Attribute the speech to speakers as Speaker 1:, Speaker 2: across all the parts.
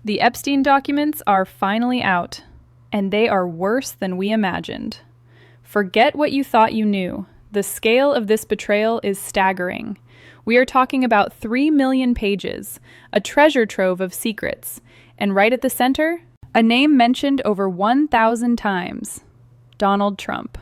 Speaker 1: The Epstein documents are finally out, and they are worse than we imagined. Forget what you thought you knew. The scale of this betrayal is staggering. We are talking about 3 million pages, a treasure trove of secrets, and right at the center, a name mentioned over 1,000 times: Donald Trump.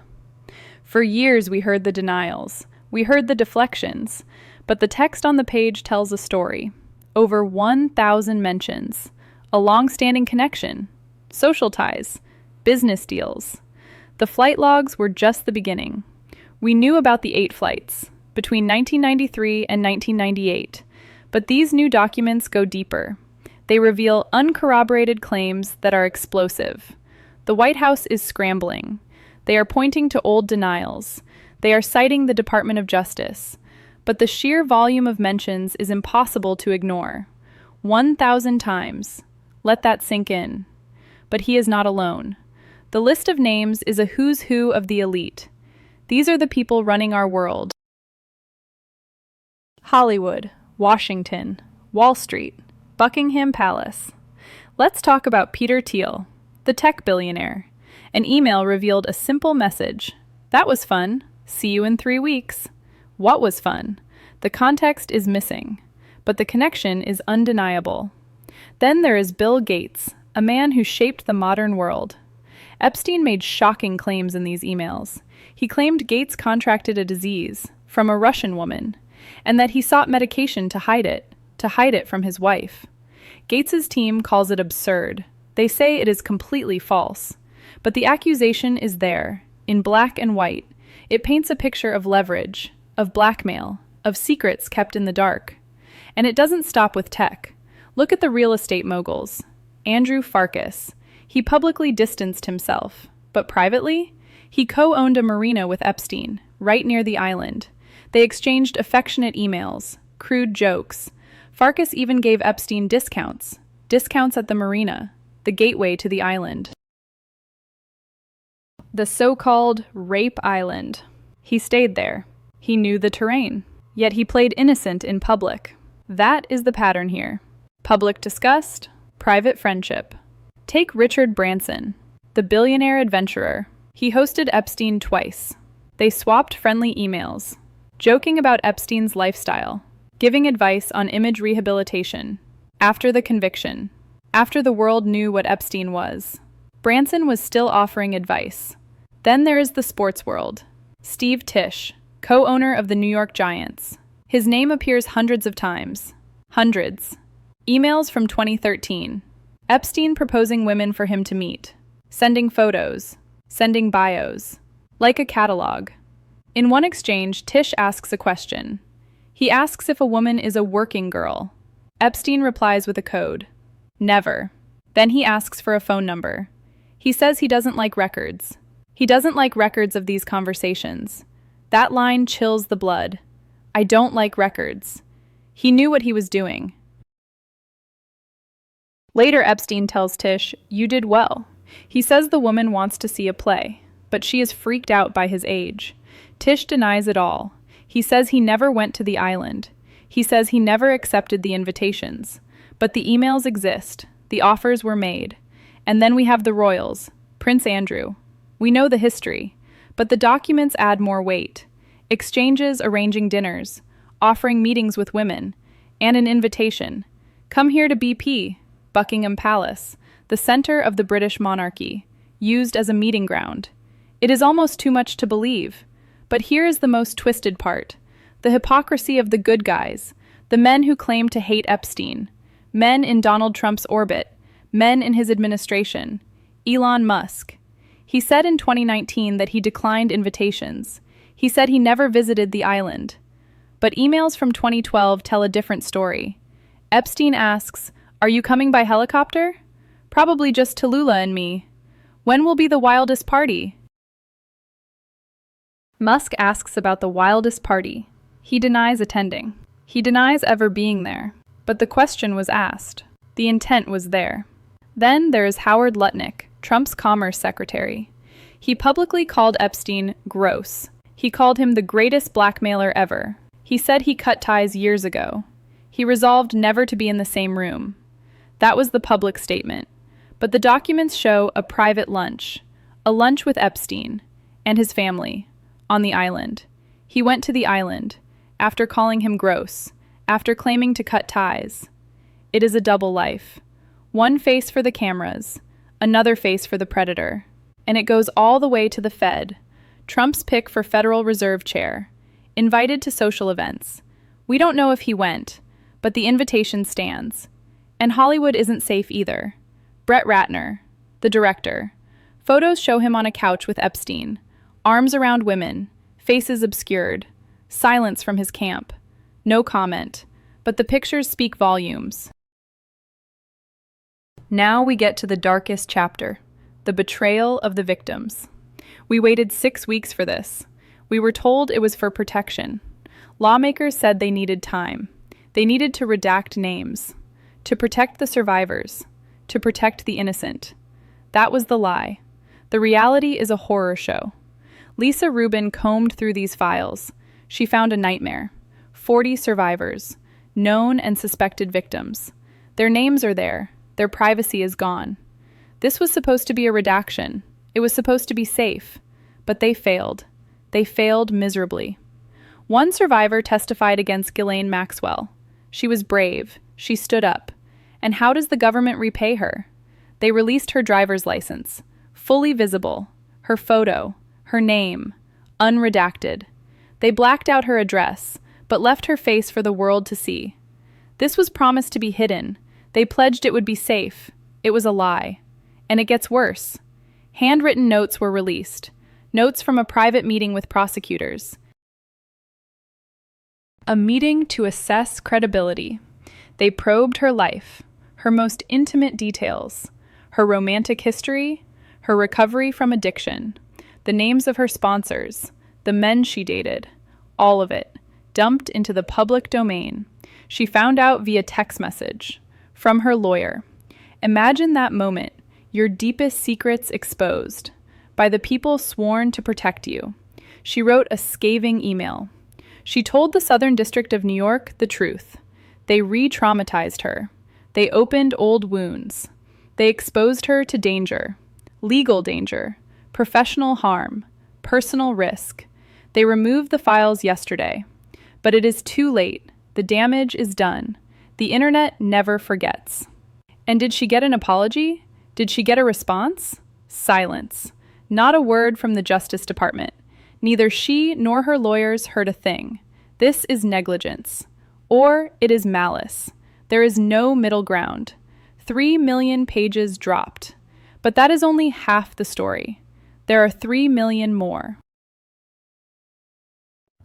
Speaker 1: For years we heard the denials, we heard the deflections, but the text on the page tells a story. Over 1,000 mentions, a long-standing connection, social ties, business deals. The flight logs were just the beginning. We knew about the 8 flights, between 1993 and 1998, but these new documents go deeper. They reveal uncorroborated claims that are explosive. The White House is scrambling. They are pointing to old denials. They are citing the Department of Justice. But the sheer volume of mentions is impossible to ignore. 1,000 times. Let that sink in. But he is not alone. The list of names is a who's who of the elite. These are the people running our world. Hollywood, Washington, Wall Street, Buckingham Palace. Let's talk about Peter Thiel, the tech billionaire. An email revealed a simple message. That was fun. See you in 3 weeks. What was fun? The context is missing, but the connection is undeniable. Then there is Bill Gates, a man who shaped the modern world. Epstein made shocking claims in these emails. He claimed Gates contracted a disease from a Russian woman, and that he sought medication to hide it from his wife. Gates's team calls it absurd. They say it is completely false. But the accusation is there, in black and white. It paints a picture of leverage, of blackmail, of secrets kept in the dark. And it doesn't stop with tech. Look at the real estate moguls. Andrew Farkas. He publicly distanced himself, but privately, he co-owned a marina with Epstein, right near the island. They exchanged affectionate emails, crude jokes. Farkas even gave Epstein discounts at the marina, the gateway to the island. The so-called Rape Island. He stayed there. He knew the terrain. Yet he played innocent in public. That is the pattern here. Public disgust, private friendship. Take Richard Branson, the billionaire adventurer. He hosted Epstein twice. They swapped friendly emails, joking about Epstein's lifestyle, giving advice on image rehabilitation. After the conviction, after the world knew what Epstein was, Branson was still offering advice. Then there is the sports world. Steve Tisch, co-owner of the New York Giants. His name appears hundreds of times. Hundreds. Emails from 2013. Epstein proposing women for him to meet. Sending photos. Sending bios. Like a catalog. In one exchange, Tisch asks a question. He asks if a woman is a working girl. Epstein replies with a code. Never. Then he asks for a phone number. He says he doesn't like records. He doesn't like records of these conversations. That line chills the blood. I don't like records. He knew what he was doing. Later, Epstein tells Tisch, "You did well." He says the woman wants to see a play, but she is freaked out by his age. Tisch denies it all. He says he never went to the island. He says he never accepted the invitations. But the emails exist. The offers were made. And then we have the royals, Prince Andrew. We know the history, but the documents add more weight. Exchanges arranging dinners, offering meetings with women, and an invitation. Come here to BP, Buckingham Palace, the center of the British monarchy, used as a meeting ground. It is almost too much to believe. But here is the most twisted part. The hypocrisy of the good guys, the men who claim to hate Epstein, men in Donald Trump's orbit, men in his administration, Elon Musk. He said in 2019 that he declined invitations. He said he never visited the island. But emails from 2012 tell a different story. Epstein asks, "Are you coming by helicopter?" "Probably just Tallulah and me." "When will be the wildest party?" Musk asks about the wildest party. He denies attending. He denies ever being there. But the question was asked. The intent was there. Then there is Howard Lutnick, Trump's Commerce Secretary. He publicly called Epstein gross. He called him the greatest blackmailer ever. He said he cut ties years ago. He resolved never to be in the same room. That was the public statement. But the documents show a private lunch, a lunch with Epstein and his family on the island. He went to the island after calling him gross, after claiming to cut ties. It is a double life. One face for the cameras, another face for the predator. And it goes all the way to the Fed, Trump's pick for Federal Reserve Chair, invited to social events. We don't know if he went, but the invitation stands. And Hollywood isn't safe either. Brett Ratner, the director. Photos show him on a couch with Epstein, arms around women, faces obscured, silence from his camp. No comment, but the pictures speak volumes. Now we get to the darkest chapter, the betrayal of the victims. We waited 6 weeks for this. We were told it was for protection. Lawmakers said they needed time. They needed to redact names, to protect the survivors, to protect the innocent. That was the lie. The reality is a horror show. Lisa Rubin combed through these files. She found a nightmare. 40 survivors, known and suspected victims. Their names are there. Their privacy is gone. This was supposed to be a redaction. It was supposed to be safe. But they failed. They failed miserably. One survivor testified against Ghislaine Maxwell. She was brave. She stood up. And how does the government repay her? They released her driver's license, fully visible, her photo, her name, unredacted. They blacked out her address, but left her face for the world to see. This was promised to be hidden. They pledged it would be safe. It was a lie. And it gets worse. Handwritten notes were released, notes from a private meeting with prosecutors. A meeting to assess credibility. They probed her life, her most intimate details, her romantic history, her recovery from addiction, the names of her sponsors, the men she dated, all of it, dumped into the public domain. She found out via text message, from her lawyer. Imagine that moment, your deepest secrets exposed, by the people sworn to protect you. She wrote a scathing email. She told the Southern District of New York the truth. They re-traumatized her. They opened old wounds. They exposed her to danger, legal danger, professional harm, personal risk. They removed the files yesterday. But it is too late. The damage is done. The internet never forgets. And did she get an apology? Did she get a response? Silence. Not a word from the Justice Department. Neither she nor her lawyers heard a thing. This is negligence. Or it is malice. There is no middle ground. 3 million pages dropped. But that is only half the story. There are 3 million more.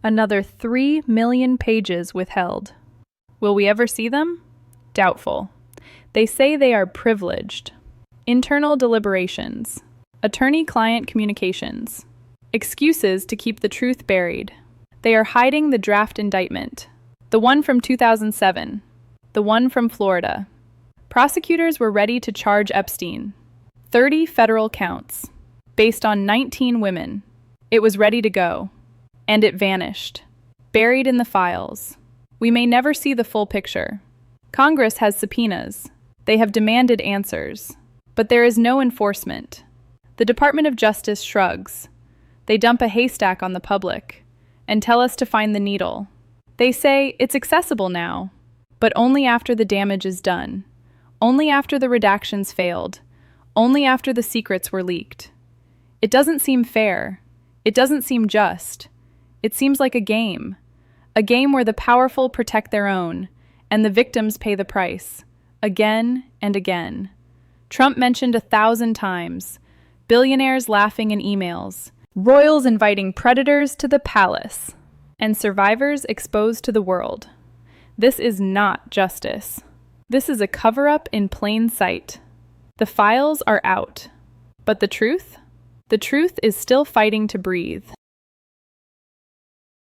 Speaker 1: Another 3 million pages withheld. Will we ever see them? Doubtful. They say they are privileged. Internal deliberations. Attorney-client communications. Excuses to keep the truth buried. They are hiding the draft indictment. The one from 2007. The one from Florida. Prosecutors were ready to charge Epstein. 30 federal counts. Based on 19 women. It was ready to go. And it vanished. Buried in the files. We may never see the full picture. Congress has subpoenas. They have demanded answers. But there is no enforcement. The Department of Justice shrugs. They dump a haystack on the public and tell us to find the needle. They say it's accessible now, but only after the damage is done, only after the redactions failed, only after the secrets were leaked. It doesn't seem fair. It doesn't seem just. It seems like a game where the powerful protect their own and the victims pay the price, again and again. Trump mentioned 1,000 times, billionaires laughing in emails, royals inviting predators to the palace, and survivors exposed to the world. This is not justice. This is a cover-up in plain sight. The files are out. But the truth? The truth is still fighting to breathe.